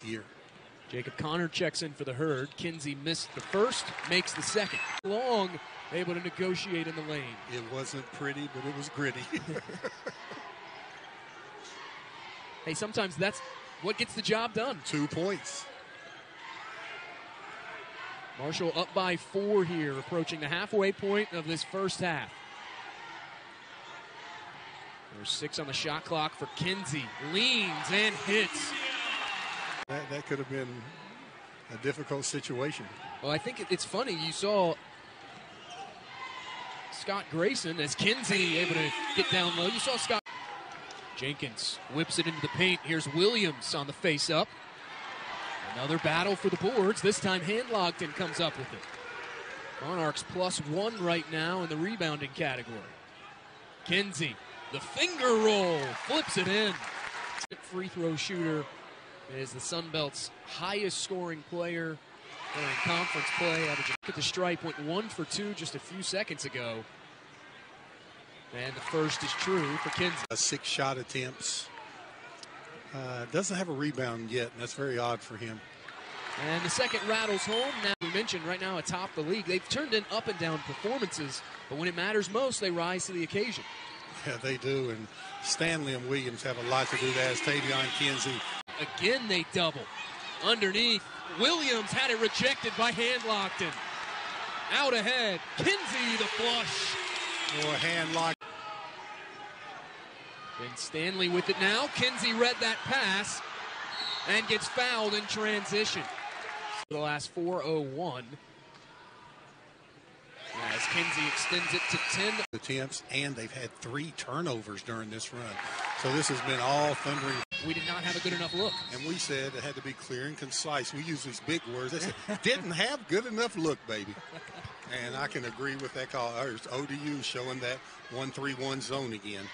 Here. Jacob Connor checks in for the Herd. Kinsey missed the first, makes the second. Long, able to negotiate in the lane. It wasn't pretty, but it was gritty. Hey, sometimes that's what gets the job done. 2 points. Marshall up by 4 here, approaching the halfway point of this first half. There's 6 on the shot clock for Kinsey. Leans and hits. That could have been a difficult situation. Well, I think it's funny. You saw Scott Grayson as Kinsey able to get down low. You saw Scott. Jenkins whips it into the paint. Here's Williams on the face-up. Another battle for the boards. This time Handlockton comes up with it. Monarchs +1 right now in the rebounding category. Kinsey, the finger roll, flips it in. Free throw shooter is the Sun Belt's highest scoring player during conference play. Averaging at the stripe, went 1 for 2 just a few seconds ago. And the first is true for Kinsey. 6 shot attempts. Doesn't have a rebound yet, and that's very odd for him. And the second rattles home. Now, we mentioned right now atop the league, they've turned in up and down performances, but when it matters most, they rise to the occasion. Yeah, they do, and Stanley and Williams have a lot to do with that as Taevion Kinsey. Again, they double. Underneath, Williams had it rejected by Handlockton. Out ahead, Kinsey the flush. Or Handlock. And Stanley with it now. Kinsey read that pass and gets fouled in transition. The last 4:01. As Kinsey extends it to 10 attempts, and they've had 3 turnovers during this run. So this has been all thundering. We did not have a good enough look. And we said it had to be clear and concise. We use these big words. They said, didn't have good enough look, baby. And I can agree with that call. There's ODU showing that 1-3-1 zone again.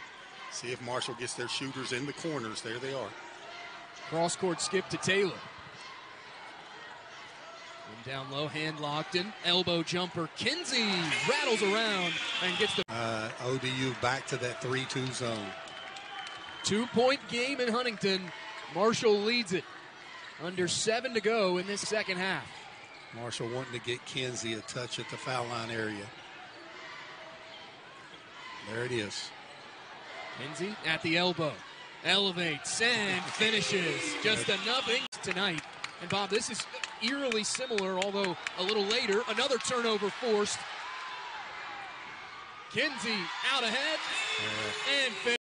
See if Marshall gets their shooters in the corners. There they are. Cross-court skip to Taylor. And down low, Handlockton. Elbow jumper. Kinsey rattles around and gets the... ODU back to that 3-2 zone. 2-point game in Huntington. Marshall leads it. Under 7 to go in this second half. Marshall wanting to get Kinsey a touch at the foul line area. There it is. Kinsey at the elbow. Elevates and finishes. Just a nothing tonight. And Bob, this is eerily similar, although a little later. Another turnover forced. Kinsey out ahead and finishes.